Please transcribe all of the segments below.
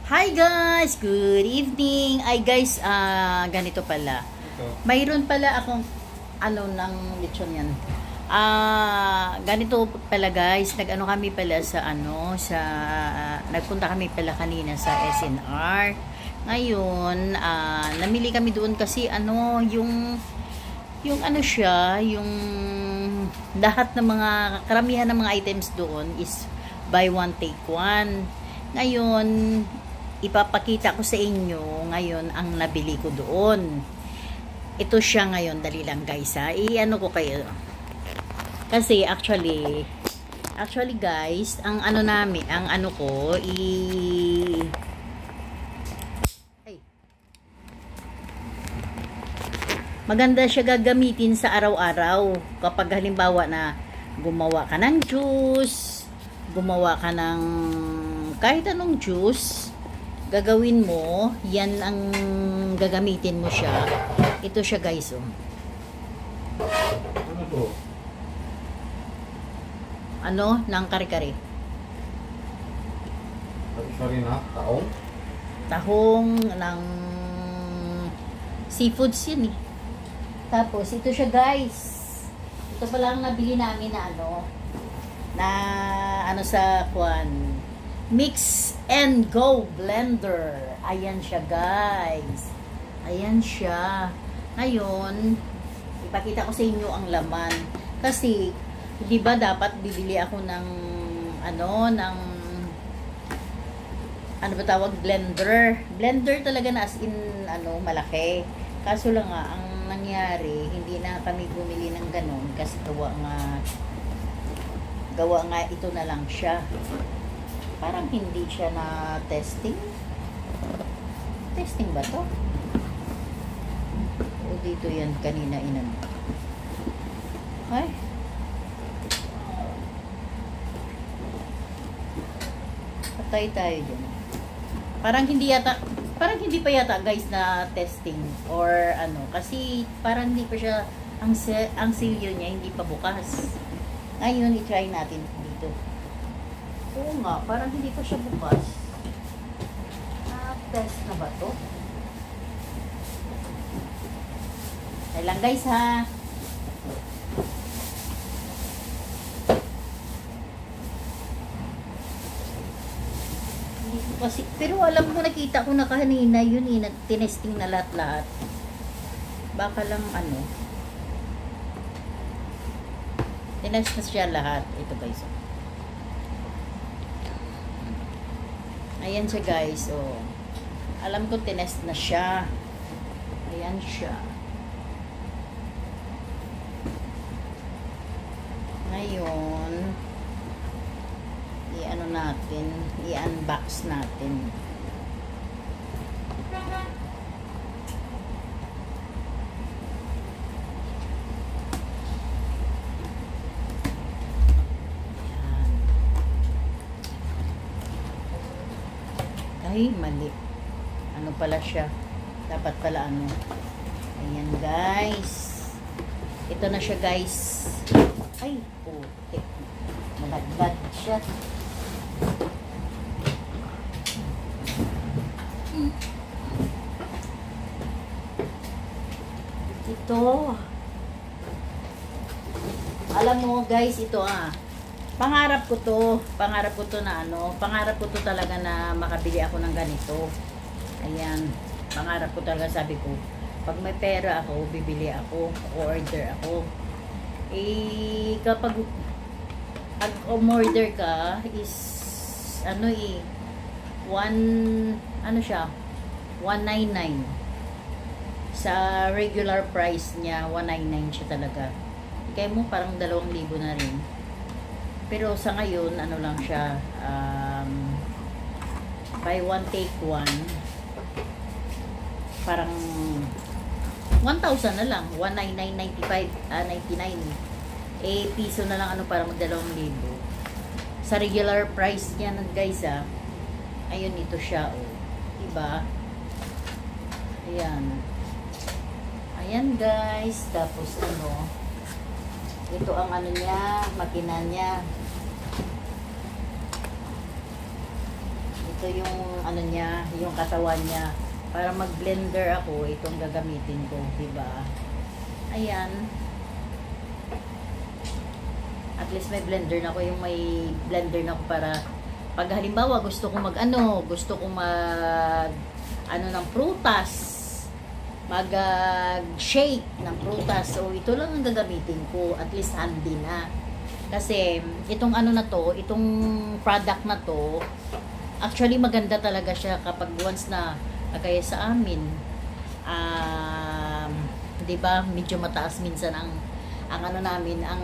Hi guys! Good evening! Ay guys, ganito pala. Mayroon pala akong ng lechon yan. Ganito pala guys, nagano kami pala sa nagpunta kami pala kanina sa SNR. Ngayon, namili kami doon kasi yung lahat ng mga karamihan ng mga items doon is buy one take one. Ngayon, ipapakita ko sa inyo ngayon ang nabili ko doon. Ito siya ngayon, dali lang guys ha. I-ano ko kayo. Kasi actually guys, ang maganda siya gagamitin sa araw-araw. Kapag halimbawa na gumawa ka ng juice, gumawa ka ng kahit anong juice, gagawin mo, yan ang gagamitin mo siya. Ito siya guys, oh. Ano to? Ng kare-kare. Sorry na, tahong? Tahong ng seafoods yun eh. Tapos, ito siya guys. Ito pala ang nabili namin na sa Mix and Go Blender. Ayan siya guys. Ayan siya. Ngayon, ipakita ko sa inyo ang laman. Kasi, di ba dapat bibili ako ng blender. Blender talaga na as in malaki. Kaso lang nga, ang nangyari, hindi na kami bumili ng ganun kasi gawa nga ito na lang siya. Parang hindi siya na testing. Testing ba to? O dito yan kanina Ay. Patay tayo dyan. Parang hindi pa yata guys na testing or kasi parang hindi pa siya ang seal niya hindi pa bukas. Ngayon i-try natin dito. Oo nga, parang hindi pa siya bukas. Test na ba to? Ay lang guys ha. Hindi ko kasi, pero alam ko nakita ko na kanina yun tinesting na lahat-lahat. Baka lang tinest na siya lahat. Ito guys. Ayan siya guys, oh. Alam ko tinest na siya. Ayan siya. Ngayon, i-unbox natin. Ay, mali. Ano pala siya? Dapat pala Ayan, guys. Ito na siya, guys. Ay, putik. Malaglag siya. Ito. Alam mo, guys, ito pangarap ko to talaga na makabili ako ng ganito. Ayan, pangarap ko talaga, sabi ko, pag may pera ako, bibili ako, order ako. Kapag umorder ka is 199. Sa regular price niya 199 siya talaga. Kaya mo parang 2,000 na rin. Pero sa ngayon, lang siya, buy one, take one. Parang 1,000 na lang. 199.95, 99. Piso na lang para mag 2,000. Sa regular price niya guys ayun, ito siya, oh. Diba? Ayan. Ayan guys. Tapos ito ang makina niya. Ito yung ano niya, yung katawan niya. Para mag-blender ako, itong gagamitin ko, diba? Ayan. At least may blender na ako, yung may blender na ako para pag halimbawa gusto kong gusto kong mag ng prutas, shake ng prutas. So ito lang ang gagamitin ko, at least handy na. Kasi itong itong product na to, actually maganda talaga siya kapag once na kaya sa amin. 'Di ba? Medyo mataas minsan ang namin, ang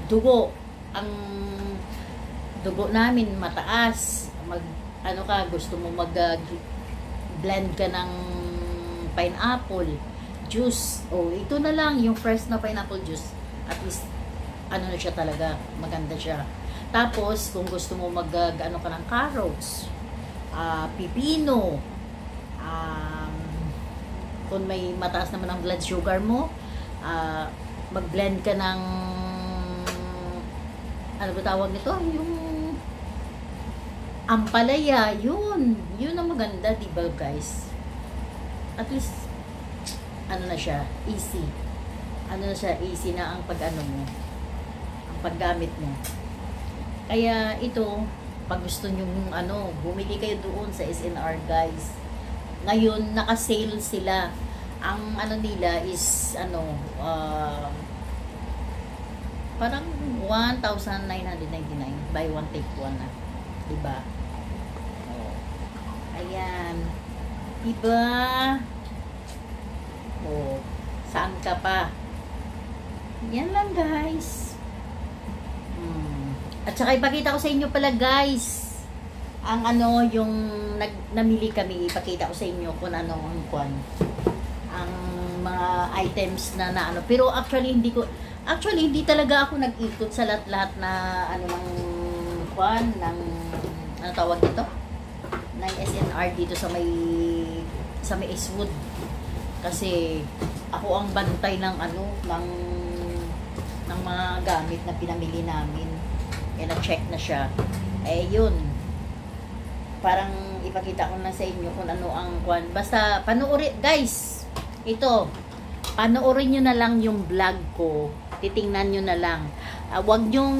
dugo namin mataas. Gusto mo blend ka ng pineapple juice. Ito na lang yung fresh na pineapple juice. At least na siya talaga, maganda siya. Tapos kung gusto mo ka ng carrots, pipino, kung may mataas naman ang blood sugar mo, mag-blend ka ng ano ba tawag nito? Yung ampalaya, yun ang maganda, diba guys? At least na siya, easy. Easy na ang ang paggamit mo. Kaya ito, pag gusto nyo bumili kayo doon sa SNR guys. Ngayon, naka-sale sila. Ang nila is parang 1,999 buy one take one na. Diba? Ayan. Diba? Saan ka pa? Yan lang guys. At saka ipakita ko sa inyo pala guys, ang yung namili kami, ipakita ko sa inyo kung ang mga items na pero actually hindi talaga ako nag-ikot sa lahat-lahat na ng tawag dito ng SNR dito sa may Eastwood, kasi ako ang bantay ng ng mga gamit na pinamili namin. Na-check na siya. Yun. Parang ipakita ko na sa inyo kung ang basta panoorin, guys. Ito. Panoorin nyo na lang yung vlog ko. Titingnan nyo na lang. Huwag nyong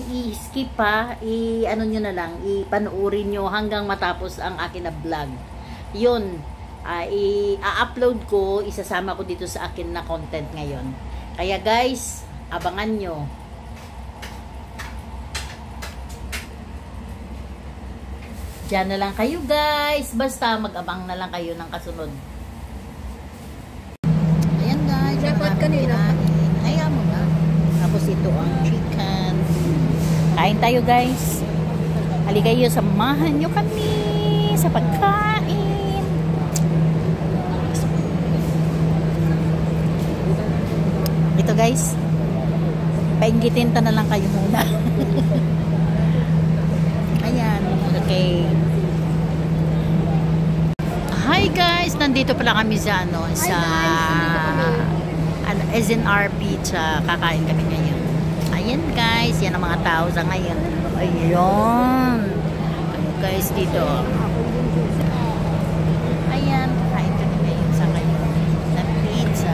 i-skip ha. Nyo na lang. Ipanoorin nyo hanggang matapos ang akin na vlog. Yun. I-upload ko. Isasama ko dito sa akin na content ngayon. Kaya guys, abangan nyo. Diyan na lang kayo guys. Basta mag-abang na lang kayo ng kasunod. Ayan guys. Dapat kanina. Kaya mo na. Tapos ito ang chicken. Kain tayo guys. Halika kayo, samahan nyo kami sa pagkain. Ito guys. Painggitin ta na lang kayo muna. Ayan. Okay. Hi guys, nandito pala kami sa SNR Pizza. Kakain kami ngayon. Ayan guys, yan ang mga tao sa ngayon. Ayun. Guys dito. Ayan, kakain kami ngayon sa ngayon ng pizza.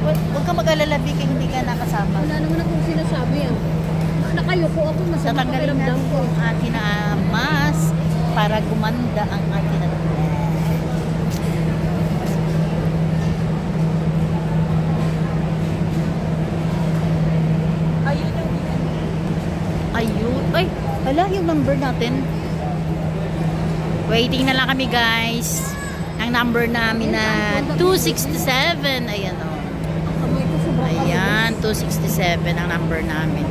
Huwag ka mag-alala, Vicky, hindi ka nakasama. Wala naman akong sinasabi nakayuko ako, masama tatanggalin natin ko. Ang akin na mask para gumanda ang akin na ayun. Ay, hala yung number natin. Waiting na lang kami guys. Ang number namin na 267. Ayan o. Ayan, 267 ang number namin.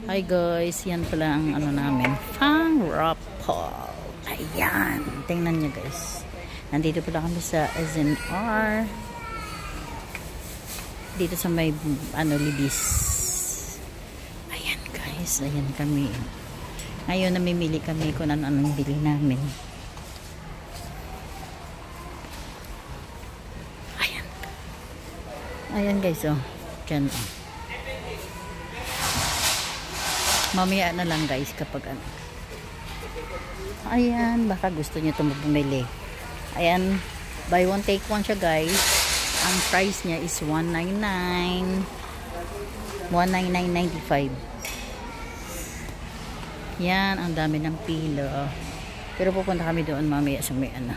Hi guys, yan pala ang namin, Fang Rapol. Ayan, tingnan nyo guys. Nandito pala kami sa SNR. Dito sa may Libis. Ayan guys, ayan kami. Ngayon namimili kami kung ano-anong bili namin. Ayan. Ayan guys, oh. Diyan, oh. Mamaya na lang guys kapag Ayan, baka gusto niyo itong bumili. Ayan, buy one take one siya guys. Ang price niya is $199. $199.95. Yan, ang dami ng pila. Pero pupunta kami doon mamaya sa may ano.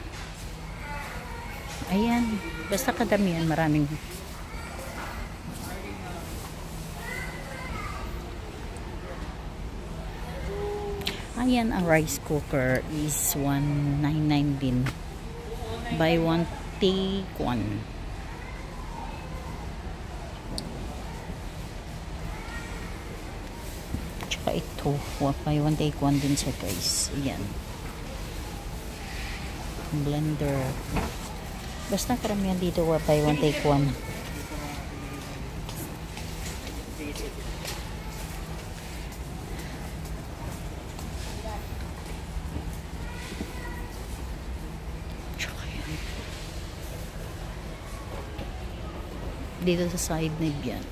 Ayan, basta kadamihan, maraming. Ayan, ang rice cooker is $199 din. Buy one take one. Tsaka ito, buy one take one din siya guys. Ayan. Blender. Basta karamihan dito, buy one take one. Dito sa side na yan.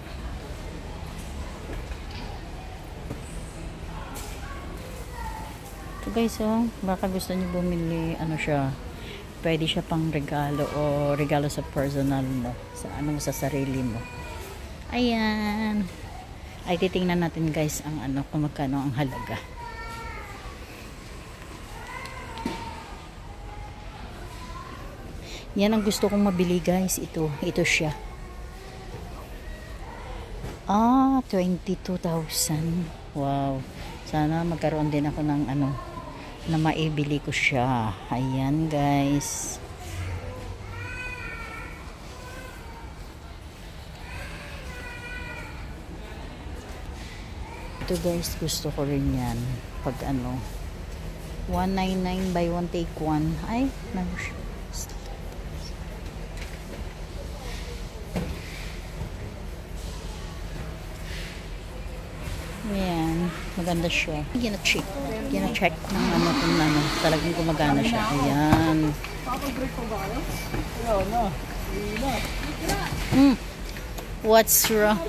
So guys, oh, baka gusto niyo bumili, ano siya, pwede siya pang regalo o regalo sa personal mo, sa ano, sa sarili mo. Ayan. Ay titingnan natin guys ang ano, kung magkano ang halaga. Yan ang gusto kong mabili guys. Ito siya. 22,000. Wow. Sana magkaroon din ako ng ano, na maibili ko siya. Ayan guys. Ito guys, gusto ko rin yan. Pag ano, 199 buy one take one. Ay, Ayan, maganda siya. Gina-check ng ano kung ano, talagang gumagana siya. Ayan. What's wrong?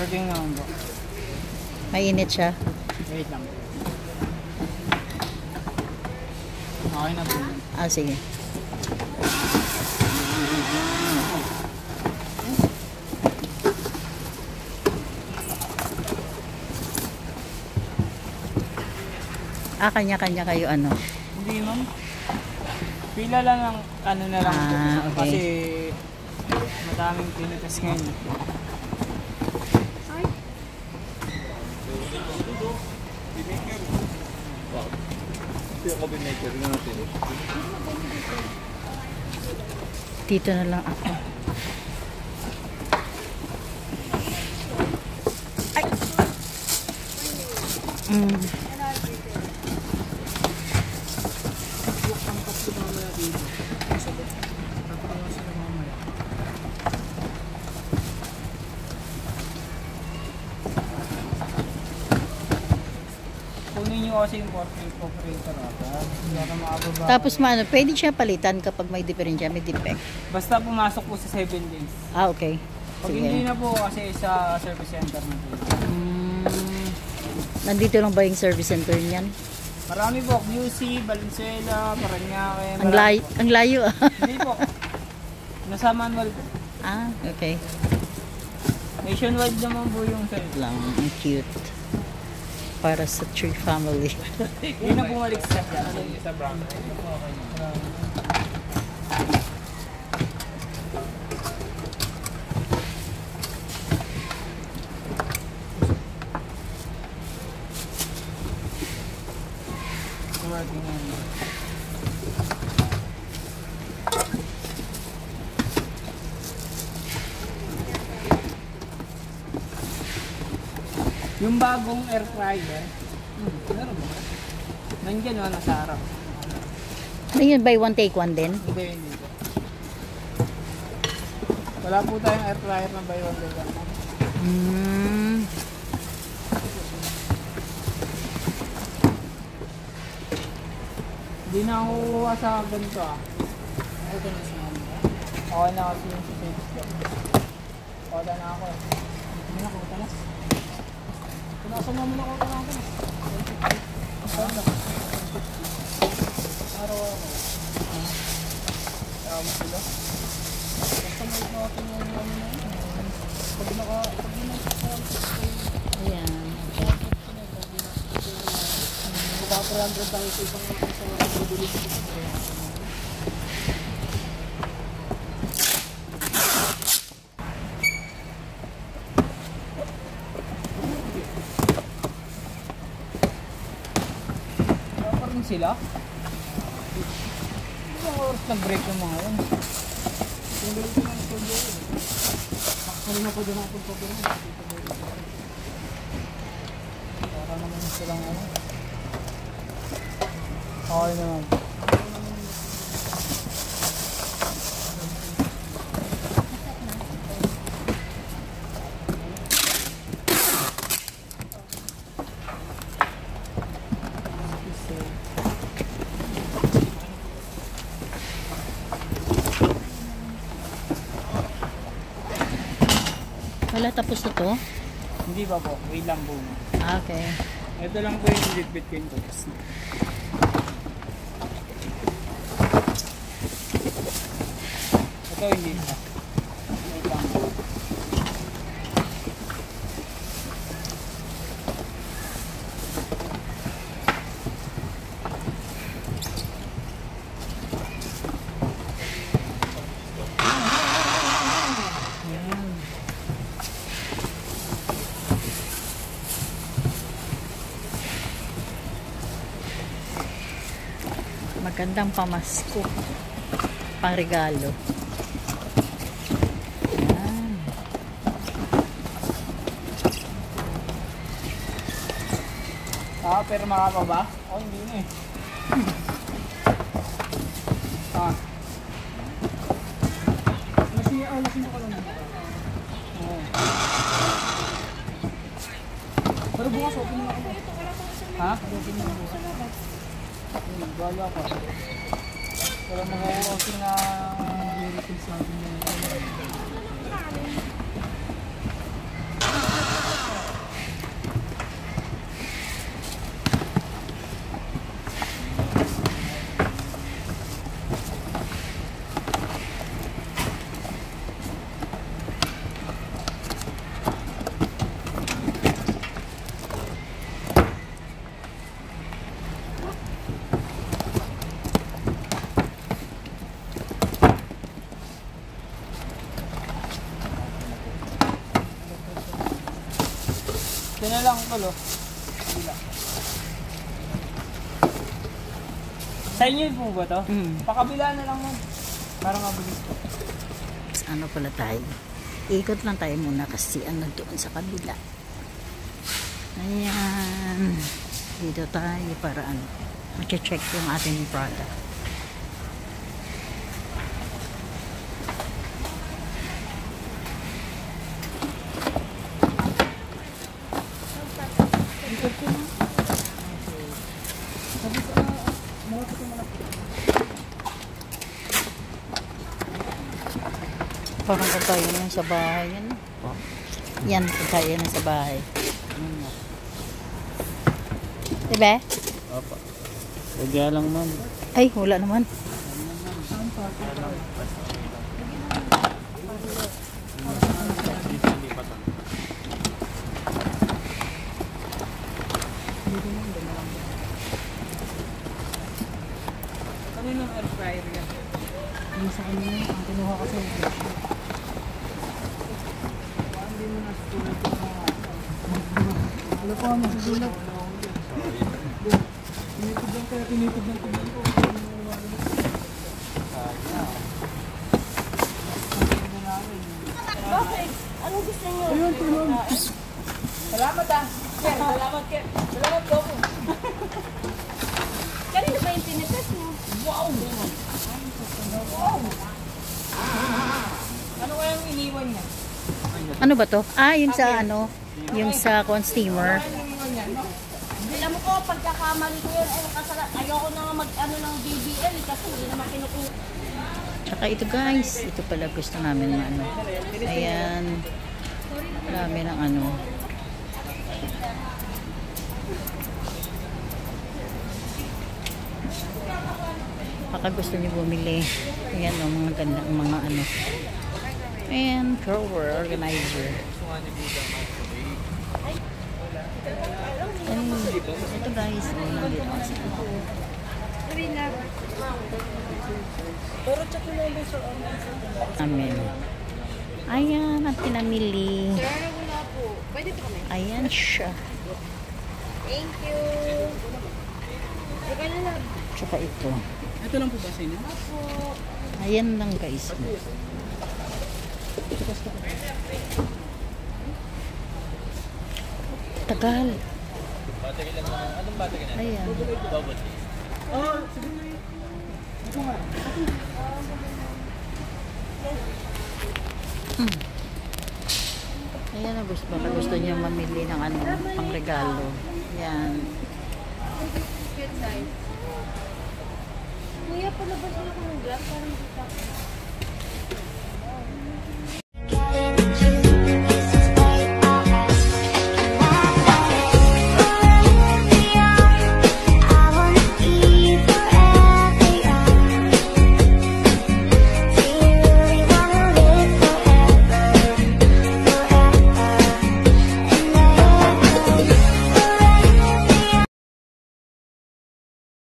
Working naman po. Mainit siya. Wait lang. Okay na po. Sige. Kanya-kanya kayo ano? Hindi ma'am. Pila lang ang ano na lang po. Okay. Kasi madaming pinitas ngayon. Dito na lang ako. Ay! Kunin nyo kasi yung operator ata. Tapos maano, pwede siya palitan kapag may diferensya, may defect. Basta pumasok po sa 7 days. Okay. Pag hindi na po kasi sa service center na po. Nandito lang ba yung service center niyan? Marami po. QC, Valenzuela, Parañaque. Ang layo ah. Hindi po. Nasa manual po. Okay. Nationwide naman po yung service. Lang, ang cute. Para sa tree family. Hindi na bumalik sa brown. Yung bagong air fryer, meron mo. Nandiyan o, nasa harap. Ayun, buy one take one din? Hindi po. Wala po tayong air fryer na buy one take one. Hindi na ako kukuha sa ganito ah. Okay na siya. Okay na kasi yung sales ko. Okay na ako. Hindi na ako tala. Punasan mo muna ako na ako. Saan na? Araw-araw. Tama sila. Basta may natin yung ano na yun. Pag Ayan. Baka 400 tayo sa isang sa bilis. Parang sila? Ilang oras nag-break yung mga yun? Tuloy ko lang ito doon. Kanina pa doon ako pagpapagod. Para naman silang ano. Okay naman. Wala, tapos na to? Hindi pa po. Wait lang po. Okay. Ito lang po yung litbit ko yung tapos na. Ito hindi pa. Wait lang po. Magandang pamasko. Pangregalo. Ayan. Pero makapa ba? Oh, hindi na eh. Lasing ko lang. Pero bukas open na ako. Ha? Open na ako. Gala ka. Pero mag-open na beautiful sa atin na ito. Ito na lang tulo. Sa inyo po ba to? Pakabila na lang mo. Para mabilis po. Ano pala tayo? Ikot lang tayo muna kasi ano doon sa kabila. Ayan. Dito tayo para ano. Check yung ating product. Parang kagaya na yan sa bahay. Yan. Yan, kagaya na sa bahay. Diba? Opo. Kaya lang man. Ay, wala naman. Kanino ang air fryer yan? Hindi sa kanya, ang kinuha kasi. Hindi mo na sulit ko na. Wala pa, masusulat. Tinitid lang kaya tinitid lang ko. Bakit? Anong gusto niyo? Ayun, tulong. Salamat ah. Sir, salamat Ken. Salamat po. Kanina ba yung tinitest mo? Wow! Wow! Ano kayang iniwan niya? Ano ba to? Ah, yun sa ano? Yung sa corn steamer. Ano iniwan niya? No? Alam mo ko, pagkakamali ko yun, ayoko na mag-ano ng BBL kasi hindi naman kinukuha. Saka ito guys, ito pala gusto namin na ano. Ayan. Marami ng ano. Baka gusto niyo bumili. Ayan o, mga gandang mga ano. Ayan, drawer, organizer. Ayan, ito guys, nandito kasi. Amen. Ayan, ang pinamili. Sir, wala po. Pwede po kami. Ayan siya. Thank you. Ikaw na lang. Tsaka ito. Ito lang po ba sa inyo? Ayan lang guys. Tagal. Ayan. Ayan ang gusto. Baka gusto niya mamili ng ano, pang regalo. Ayan. Good size. Kuya, palabas mo ko ng grab. Parang dito.